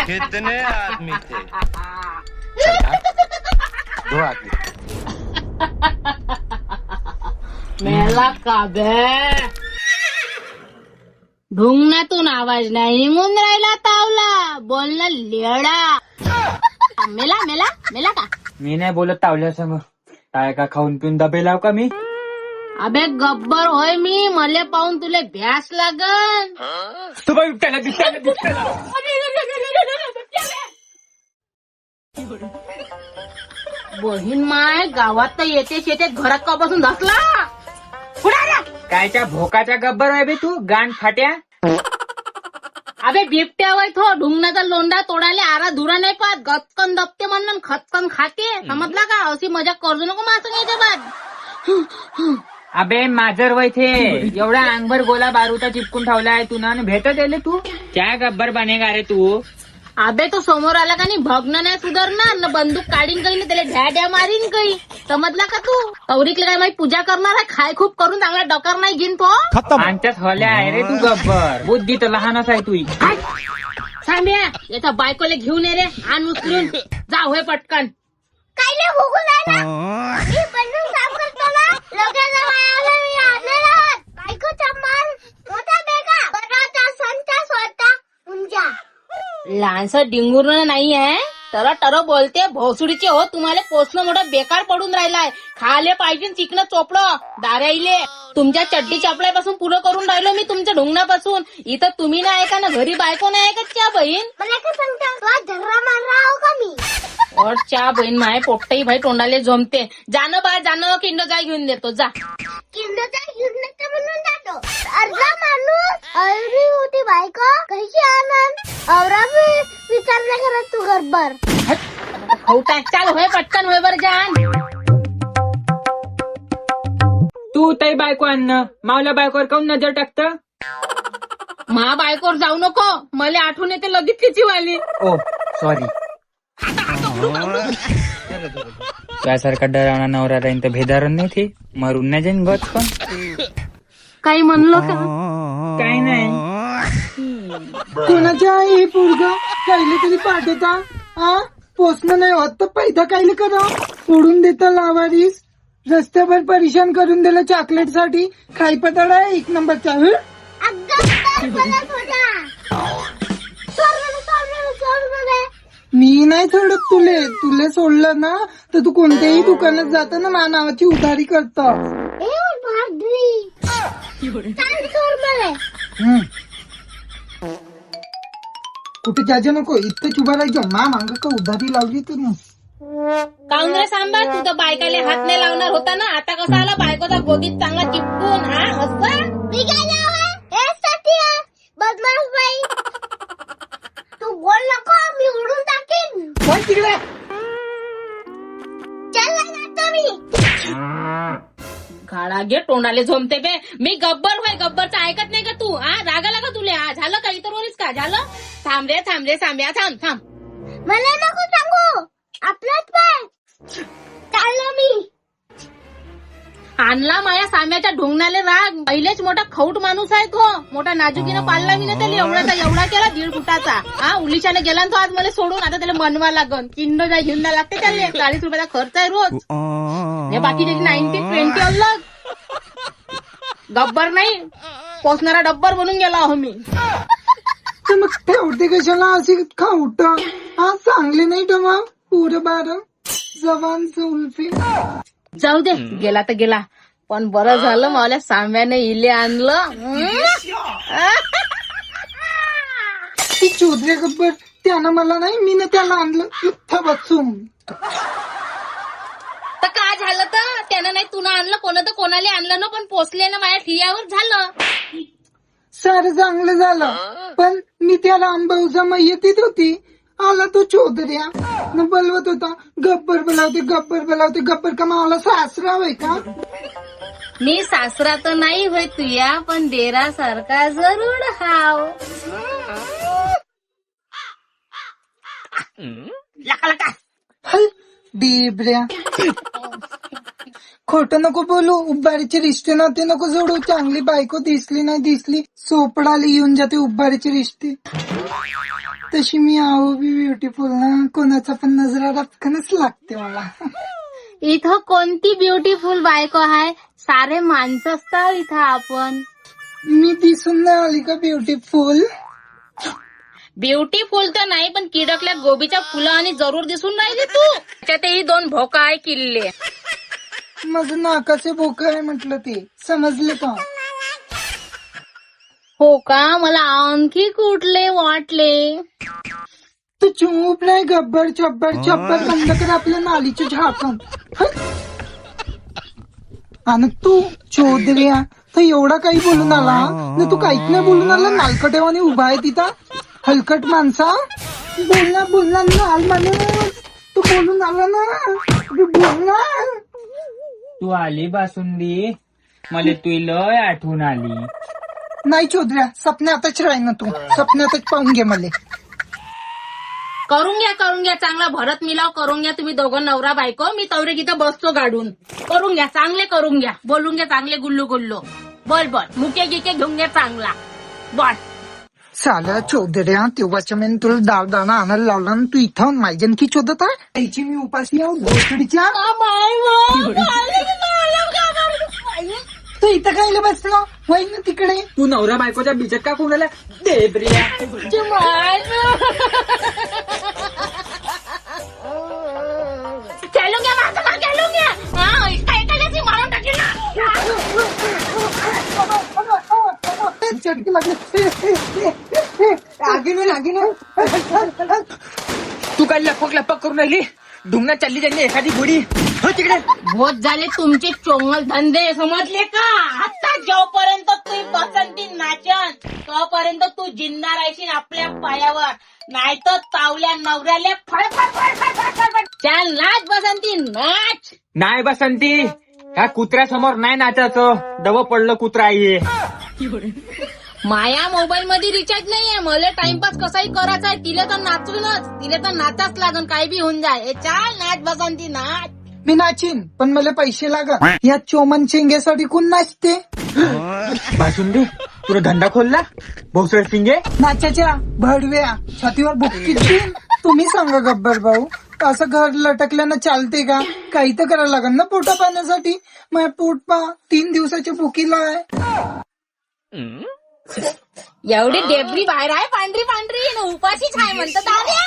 कितने आदमी थे? 2 आदमी. मेला का बे ढुंगणातून आवाज नाही निघून राहिला तावला बोलणं लेडा. मेला मेला मेला का? मी नाही बोलत तावल्या संग. काय का खाऊन पिऊन दबे लाव का मी? अबे गब्बर होय मी. मले पाहून तुले भ्यास लागन. तू बाई बिबट्याला बिबट्याला बिबट्याला. बहीण माय गावात तर येतेच येते घरात कापासून धसला. कायच्या भोकाच्या गब्बर आहे बे तू गाण फाट्या. अबे बिबट्या वय थो ढुंगणाचा लोंडा तोडाले आरा धुरा नाही पाहत. गचकन दबते म्हणून खचकन खाते. समजला का? अशी मजा करू नको मासं याच्या बाद. अबे माजर वय थे एवढा अंगभर गोला बारूचा चिपकून ठेवलाय तू ना भेटत येले तू. क्या गब्बर बनेगा रे तू? अबे तो समोर आला का नाही भगणं नाही सुधारणार न बंदूक काढीन काही ना त्याला ढ्या ढ्या मारीन काही. समजला का तू? कौरिकला काय माहिती पूजा करणार आहे. खाय खूप करून चांगला डकार नाही घेईन तो. आमच्याच हल्या आहे रे तू गब्बर. बुद्धी तर लहानच आहे तू. सांभ्या याचा बायकोले घेऊन ये रे. आण उचलून जा होय पटकन. कायले भोगून राहिला? मी बंदूक साफ करतो ना. लोकांना मायाला मी आणलेला. बायकोचा माल मोठा बेगा. बराचा संता स्वतः उंजा. लहानसं डिंगूर नाही आहे. टर बोलते भोसडीचे हो. तुम्हाला पोचणं मोठं बेकार पडून राहिलाय. खाले पाहिजे चिकन चोपडं दाऱ्याईले. तुमच्या चड्डी चापल्यापासून पुरं करून राहिलो मी तुमच्या ढुंगणापासून. इथं तुम्ही नाही का ना घरी बायको नाही का च्या बहीण? मला काय सांगता? तुला झगडा मारला आहो का मी? और च्या बहीण माय पोट्टही भाई तोंडाले जमते. जाणं बा जाणं किंड जाय घेऊन देतो जा. किंडचा घेऊन नका म्हणून जातो. अर्धा माणूस अवरी होती बायको कशी आनंद. औरा विचार नाही करत तू गब्बर. होता चाल होय पटकन होय बर जान. तू ताई बायको अन्न मावल्या बायकोवर काऊन नजर टाकत? मा बायकोवर जाऊ नको. मला आठवण येते लगेच तिची वाली. ओ सॉरी. त्यासारखा डरावणा नवरा राहीन तर भेदारण नाही थे. मरून नाही जाईन गच पण. काही म्हणलो का? काय नाही. कोणाच्या आहे हे पोरगा? कायले तरी पाठवता. हा पोचणं नाही होत तर पैदा कायले करा. सोडून देता लावारीस. रस्त्यावर परेशान करून दिलं चॉकलेट साठी. खाई पताडा आहे 1 नंबरचा. मी नाही सोडत तुले सोडलं ना तर तू कोणत्याही दुकानात जाता ना मा नावाची उधारी करत. कुठे जायचं नको. इथं उभा राहायचं. मा मांग का उधारी लावली तर काऊन रे सांभाळ. तू तर बायकाले हात नाही लावणार होता ना. आता कसा आला बायकोचा गोदीत चांगला चिपकून. हा असं बदमाश बाई तू बोल नको. मी उडून टाकेन. चल जातो मी. गाडा घे तोंडाले झोमते बे. मी गब्बर होय. गब्बरचं ऐकत नाही का तू? हा रागाला का तुले? हा झालं का? इतर वरीच का झालं? थांब रे सांभ्या थांब. मला नको सांगू. आपलाच पाय चाललो मी. आणला माया साम्याच्या ढोंगणाले राग. पहिलेच मोठा खौट माणूस आहे तो. मोठा नाजुकीनं पाळला मी ना त्याला. एवढा केला 1.5 फुटाचा. हा उलिशाने गेला तो आज मला सोडून. आता त्याला मनवा लागन. किंड जाय घेऊन द्या लागते त्याला. 40 रुपयाचा खर्च आहे रोज. हे बाकी त्याची 90-20 अलग. गब्बर नाही पोचणारा डब्बर बनून गेला आहो मी. तर मग ठेवते कशाला अशी खाऊट. हा चांगले नाही तर मग पुरं 12 जवान उल्फी. जाऊ दे गेला तर गेला. पण बरं झालं मला साम्याने इले आणलं. ती चोदरे गब्बर त्यानं मला नाही. मी ना त्याला आणलं इथं बसून. तर काय झालं तर त्यानं नाही तुला आणलं. कोणाला आणलं ना. पण पोचले ना माझ्या ठियावर झालं. सारं चांगलं झालं. पण मी त्याला अंबाऊजा मैयतीत होती. आला तो चौधऱ्या न बोलवत होता. गब्बर बोलावते. गब्बर का मावला सासरा होय का? मी सासरा तर नाही होय तुया. पण देरा सारखा जरूर हाव. हल डेबऱ्या. खोटं नको बोलू, उभारीचे रिश्ते नाते नको जोडू. चांगली बायको दिसली नाही दिसली, सोपडाली येऊन जाते उभारीचे रिश्ते. तशी मी आहो बी ब्युटिफुल ना, कोणाचा पण नजरा रपकनच लागते मला. इथं कोणती ब्युटिफुल बायको आहे? सारे माणसं असतात इथं. आपण मी दिसून नाही आली का ब्युटिफुल? ब्युटिफुल तर नाही, पण किडकल्या गोबीच्या फुलं आणि जरूर दिसून राहिले तू. त्यातही 2 भोका आहे किल्ले. माझं नाकाचे बोका आहे म्हटलं ते, समजले का? हो का? मला आणखी कुठले वाटले? तू चूप नाही, गब्बर चब्बर चब्बर बंद कर आपल्या नालीचे झाकण. आणि तू चौधऱ्या तर एवढा काही बोलून आला ना, तू काहीच नाही बोलून आला. नालकटेवाने उभा आहे तिथं, हलकट माणसा. बोलला नाल माणूस, तू बोलून आला ना, तू बोलला. तू आली बासुंदी, मला तुला लय आठवण आली. नाही चौधऱ्या, सपन्यातच राही ना तू, सपन्यातच पाहून घे मला. करून घ्या चांगला भरत मिलाव करून घ्या तुम्ही दोघं नवरा बायको. मी तवरे तिथं बसतो गाडून. करून घ्या, चांगले करून घ्या. बोलून घ्या चांगले, गुल्लू गुल्लो. बोल मुके गिके घेऊन घ्या चांगला. बोल. साला चौधऱ्या, तेव्हाच्या मी तुला दावदाणा आणायला लावला आणि तू इथं माझ्यान की शोधत आहे? त्याची मी उपाशी आहो घोसडीच्या. तू इथं काय बसलो? होईल ना तिकडे. तू नवरा बायकोच्या बिचत का कोणाला देब्रिया? खेळून घ्या माझं, खेळून घ्या. एकालाच मारून टाकेल ना. चटकी लागली. आगे तू काय लपक करून राहिली? ढुंगणात चालली त्यांनी एखादी बुडी. हो तिकडे. बहुत झाले तुमचे चोंगल धंदे, समजले का? आता जोपर्यंत तू बसंती नाचन तोपर्यंत तू जिंदा राहशील आपल्या पायावर. नाहीतर तावल्या नवऱ्याले चल नाच बसंती, नाच. नाही बसंती, ह्या कुत्र्यासमोर नाही नाचायचं. दव पडलं कुत्रा आहे. माया मोबाईल मध्ये रिचार्ज नाहीये, मला टाइमपास कसाही करायचा आहे. तिला तर नाचूनच, तिला तर नाचाच लागन, काही बी होऊन जाय. चाल नाच बसंती, नाच. मी नाचीन, पण मला पैसे लागत. या चोमन शेंगेसाठी कोण नाचते? बासुंदी, तुला धंदा खोलला भोसळ शिंगे? नाचाच्या भडव्या छातीवर बुक्की. तुम्ही सांगा गब्बर भाऊ, असं घर लटकल्यानं चालते का? काही तर करायला लागेल ना पोटा पाण्यासाठी. माझ्या पोट पा 3 दिवसाच्या भुकीला आहे. एवढी डेबरी बाहेर आहे, पांढरी उपाशीच आहे म्हणतात दाद्या.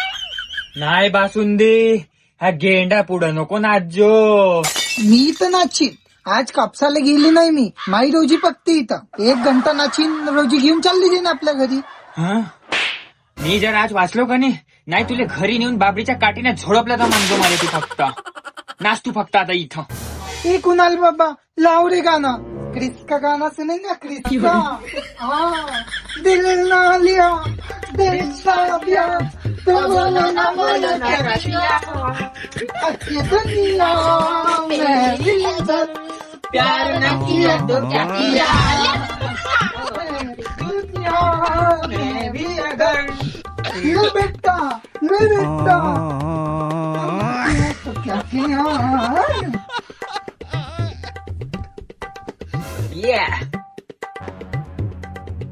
नाही बासुंदी, हा गेंडा पुढं नको नाचजो. मी तर नाचीन. आज कापसाला गेली नाही मी, माई रोजी पकते इथं. 1 घंटा नाचीन, रोजी घेऊन चालली जाईन आपल्या घरी. हं? मी जर आज वाचलो का नाही तुला घरी नेऊन बाबरीच्या काठीने झोडपला तर म्हणतो मला तू फक्त. नाच तू फक्त आता इथं. ए कुणाल बाबा, लाव रे गाणं. क्रिस का गाना सुनेगा? क्रिस का? हाँ, दिल ना लिया, दिल साबिया, तो बोलो ना बोलो तेरा दिया. अच्छी दुनिया में इज्जत, प्यार न किया तो क्या किया. दुनिया में भी अगर ले बेटा तो क्या किया.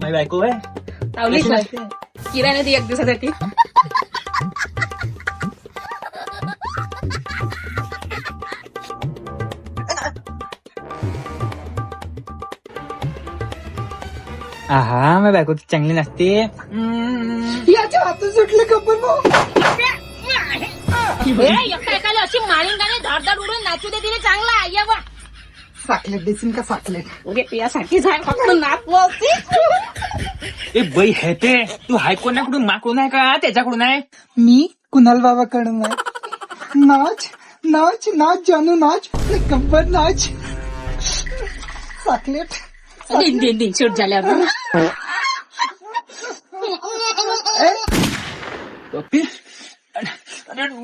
माझी बायको आहे. तावलीच किराणा ती 1 दिवसासाठी. आहा, माझी बायको चांगली नसते. याच्या हातून सुटले गब्बर भाऊ. एकाला अशी मारीन गाणे धडधड उडून नाचू दे तिने चांगला. ये बा साकलेट देशील का साकलेट? तुझ्यासाठीच आहे फक्त नाचवायची. ए बाई हे ते तू हाय कोणाकडून माकडून आहे का त्याच्याकडून आहे? मी कुणाल बाबाकडून आहे. नाच नाच नाच जानू नाच, गब्बर नाच. साकलेट दिन शूट झाल्यावर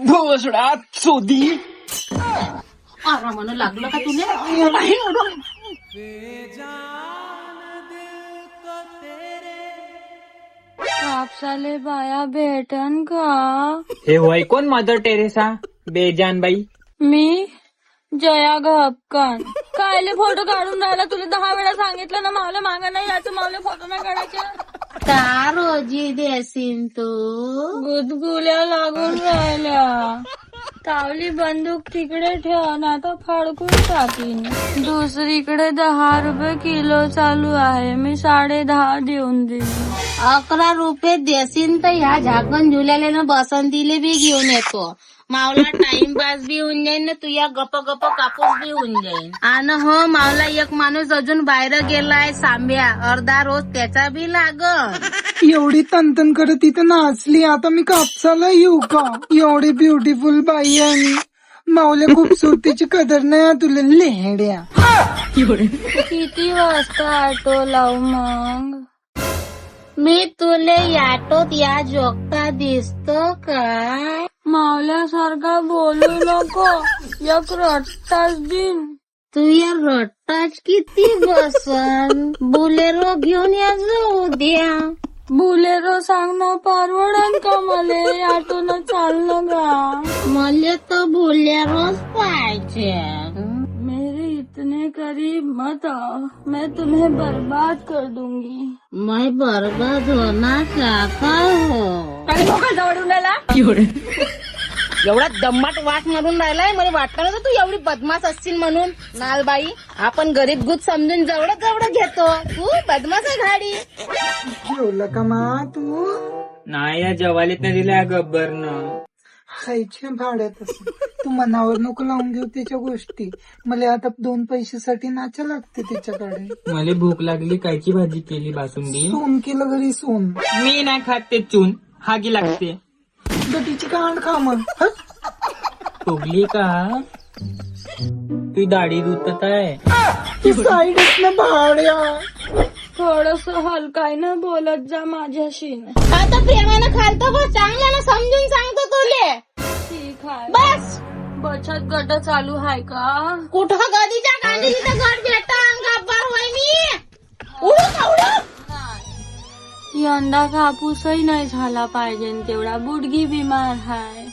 भोसडा चोदी. आरामानं लागलं का तुला? कापसाले बाया भेटन का? हे वय कोण मदर टेरेसा बेजान बाई? मी जया घपकन कायले फोटो काढून राहिला? तुला 10 वेळा सांगितलं ना मावले मागा नाही याचं, मावले फोटो नाही काढायचे. का रोजी देसीन तू? गुदगुल्या लागून राहिल्या. तावली बंदूक तिकडे ठेव ना तर फाडकून टाकीन. दुसरीकडे 10 रुपये किलो चालू आहे, मी 10.5 देऊन देईन. 11 रुपये देसीन तर ह्या झाकण झुल्याला बसंतीले बी घेऊन येतो. मावला टाइमपास बी होऊन जाईन ना, तुया गप गप कापूस बी होऊन जाईन. आणि हो मावला एक माणूस अजून बाहेर गेलाय सांब्या, अर्धा रोज त्याचा बी लागल. एवढी तनतन करत तिथं नाचली, आता मी कापसाला येऊ का? एवढी ब्युटिफुल बाई आहे मी. मावल्या खूपसूरतीची कदर नाही तुला लेहड्या. किती वाजता ऑटो लावू मग? मी तुले याटोत या जोगता दिसतो काय? मावल्यासारखा बोलू नको, एक रट्टाच दिन. तू या रट्टाच किती बसन. बुलेरो घेऊन या जाऊ द्या. बुलेरो सांगणं परवडन का मले? ऑटोनं चाललं का? मला तर बुलेरोच पाहिजे. मेरे इतने करीब मत आओ, मैं तुम्हें बर्बाद कर दूंगी. मैं बर्बाद होना चाहता हो. काही लोक जवळून राहिला. एवढा दम्माट वास मारून राहिलाय, मला वाटलं ना तू एवढी बदमाश असशील म्हणून. नालबाई, आपण गरीब गुत समजून जवळ घेतो, तू बदमाश आहे घाडी. जेवलं का मा तू? नाही या जवालीत नाही दिल्या गब्बरनं. खायच्या भाड्यात तू मनावर नको लावून घेऊ त्याच्या गोष्टी. मला आता 2 पैशासाठी नाचा लागते त्याच्याकडे. मला भूक लागली, कायची भाजी केली? बासुंदी. सोन केलं घरी सोन. मी नाही खात ते चून, हागी लागते. गटीची कांड खा मग. फुगली का? ती दाढी रुतत आहे. साईडच ना भाड्या. थोडस हलकाय बोलत जा माझ्याशी. आता प्रेमानं खालतो बस, चांगल्यानं समजून सांगतो तुले. ठीक आहे. बस बचत गट चालू आहे का? कुठं कधीच्या कांडी तिथं गट भेटा गब्बर होय मी. उडू का उडू? यंदा कापूसही नाही झाला पाहिजे तेवढा, बुडगी बिमार हाय.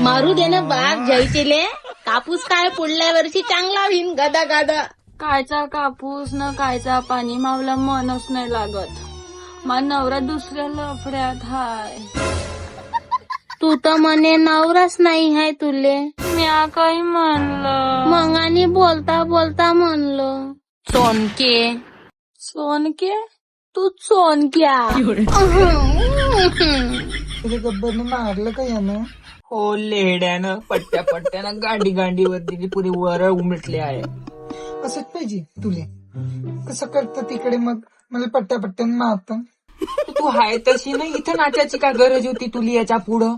मारू दे ना बाग जयचिले. कापूस काय पुढल्या वर्षी चांगला होईन गदा गदा. कायचा कापूस न कायचा पाणी, मावला मनच नाही लागत. मा नवरा दुसऱ्या लफड्यात हाय. तू तर म्हणे नवराच नाही हाय तुले. म्या काही म्हणलं? मंगानी बोलता बोलता म्हणलो सोनके. सोनके? तू सोनक्या. गब्बरने मारलं का यानं? हो लेड्यानं पट्ट्यानं गांडीवर तिची पुरी वर उमटली आहे. असंच पाहिजे तुले. कसं करतं तिकडे मग मला पट्ट्यानं मारतं. तू हाय तशी नाही, इथं नाचायची का गरज होती तुली याच्या पुढं?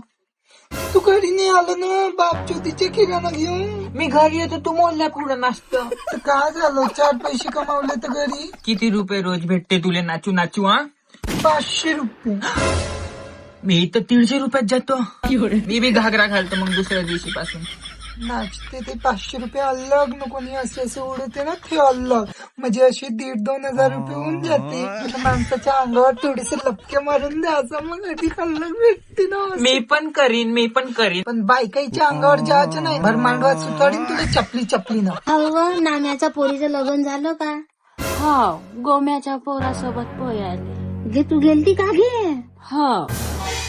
तू घरी नाही आलं ना बाप ज्योतीचे किराणा घेऊन? मी घरी येतो, तू मोडल्या पुढं नाचत. तर काय झालं? 4 पैसे कमावले तर घरी. किती रुपये रोज भेटते तुले नाचू हा? 500 रुपये. मी तर 150 रुपयात जातो. मी बी घागरा घालतो मग दुसऱ्या दिवशी पासून. नाचते ते 500 रुपये अलग न कोणी असे उडते ना ते अलग, म्हणजे असे 1,500-2,000 हजार रुपये होऊन जाते. आता माणसाच्या अंगावर थोडेसे लपके मारून द्यायचं, मग अधिक अलग भेटते ना. मी पण करीन. पण बायकाईच्या अंगावर जायचं नाही, भर मांडवा सुताडीन तुला चपली ना. अहो नाम्याच्या पोरीचं लग्न झालं का? हा, गोम्याच्या पोरासोबत पोयाले. गे तू गेलती का गे? हा,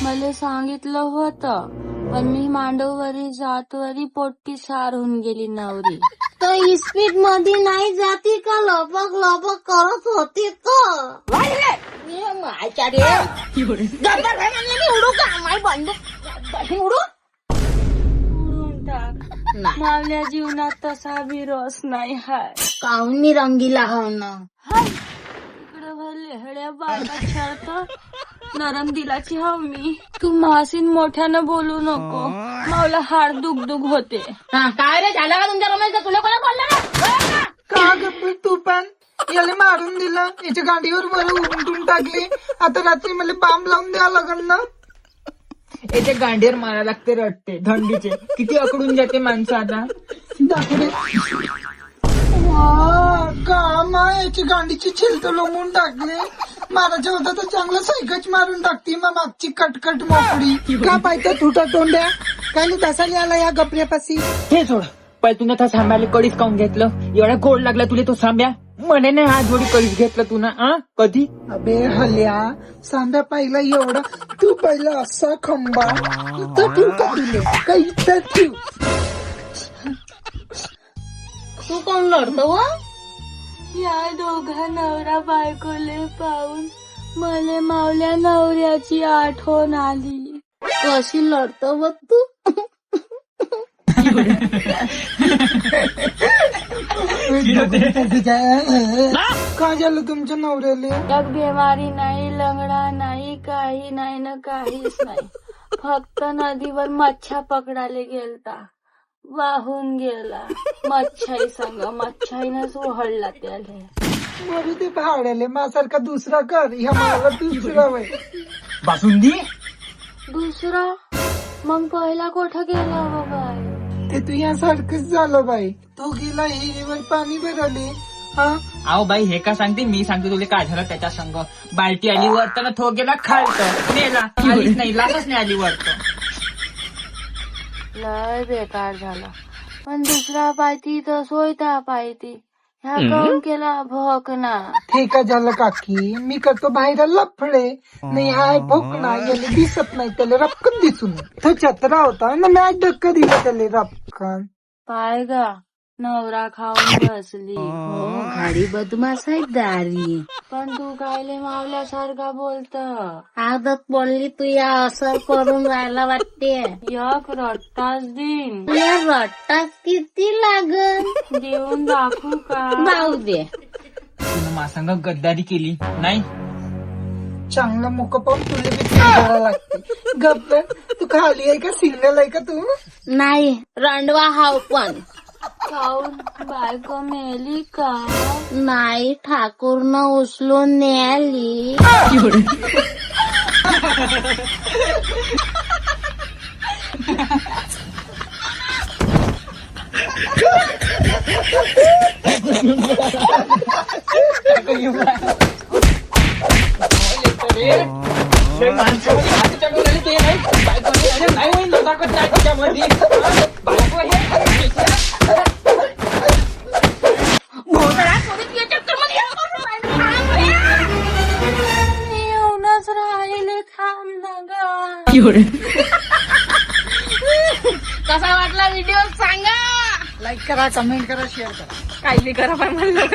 मला सांगितलं होतं, पण मी मांडववरी जातवरी पोट्टी सार होऊन गेली नवरी. तो इस्पीड मध्ये नाही जाती का? लपक करत होती तो. उडू का? माय बंदूक उडू. उडून टाक. मावल्या जीवनात तसा बी रस नाही हाय. काऊनी रंगीला हो ना. इकडे लेहड्या बागा छळत नरम दिलाची हाव मी. तू मासीन मोठ्यानं बोलू नको, मावला हाड दुग होते. काय रे झालं का तुमच्या रमेशचं? तुला कोणा बोलला का गप्पर तू पण? याला मारून दिलं, याच्या गाडीवर बरं उमटून टाकली. आता रात्री मला बांब लावून द्यावं लागल ना. याच्या गांडीवर मारा लागते रट्टे थंडीचे. किती अकडून जाते माणसं आता. दाखवले काम याची गांडीची छिलत लोंबून टाकले. मारायचं होतं तर चांगलं सायकच मारून टाकती, मग मागची कटकट मोकळी. का पाहिजे तुटा तोंड्या? काय नाही तसाली आला या गपऱ्यापाशी. हे सोड, पण तुला त्या सांब्याला कडीच काऊन घेतलं? एवढा गोड लागला तुला तो सांब्या? म्हणे नाही हात जोडी कडीच घेतलं तू ना कधी? अबे हल्या, सांब्या पहिला एवढा, तू पहिला असा खंबा, इथं ठेव का तुले? का इथं ठेव? तू कोण लढतो व? या दोघा नवरा बायकोले पाहून मले मावल्या नवऱ्याची आठवण आली. कशी लढतो व तू? काय झालं तुमच्या नवऱ्याला? एक बिमारी नाही, लंगडा नाही, काही नाही ना काहीच नाही. फक्त नदीवर मच्छा पकडायला गेलता, वाहून गेला. मच्छाई संग मच्छाईनच ओहळला त्याले. मरू ते भाड्याले, माझ्यासारखा दुसरा कर, ह्या मला दुसरा वय. बासुंदी दुसरा मग पहिला कुठं गेला बाबा? ते तू यासारखंच झालं बाई. तो गेला हिरीवर पाणी भरवले. हा, आहो बाई हे का सांगते? मी सांगते तुला काय झालं त्याच्या संग. बाल्टी आली वरतं, थो गेला खालतं, नेला. आलीच नाही, लाटच नाही आली वरतं. लय बेकार झाला. पण दुसरा पायती तर सोयता पायती. ह्या काऊन केला भोकना? ते का झालं काकी? मी करतो बाहेर लफडे, नाही हाय भोकणा, याला दिसत नाही, त्याला रपकन दिसून. तो छत्रा होता ना, मी डक्क दिलं त्याला रपकन. पाय गा, नवरा खाऊन बसली. हो, गाडी बदमाश आहे दारी. पण तू कायले मावल्यासारखा बोलत? आदत बोलली तू या असर करून राहायला वाटते. एक रट्टाच दिन तुला रट्टा किती लागल? देऊन दाखवू का? जाऊ दे. तुला माझ्या गद्दारी केली नाही? चांगला मुक पाहून तुला बी करायला लागते. गप्प, तू खाली आहे का सिंगल आहे का तू? नाही, रांडवा हाव पण खाऊन बायको मेली का? नाही, ठाकूरनं उचलून न्याली. येऊनच राहिले, थांब ना गा. कसा वाटला व्हिडिओ सांगा. लाईक करा, कमेंट करा, शेअर करा. काहीली करा पण म्हणलं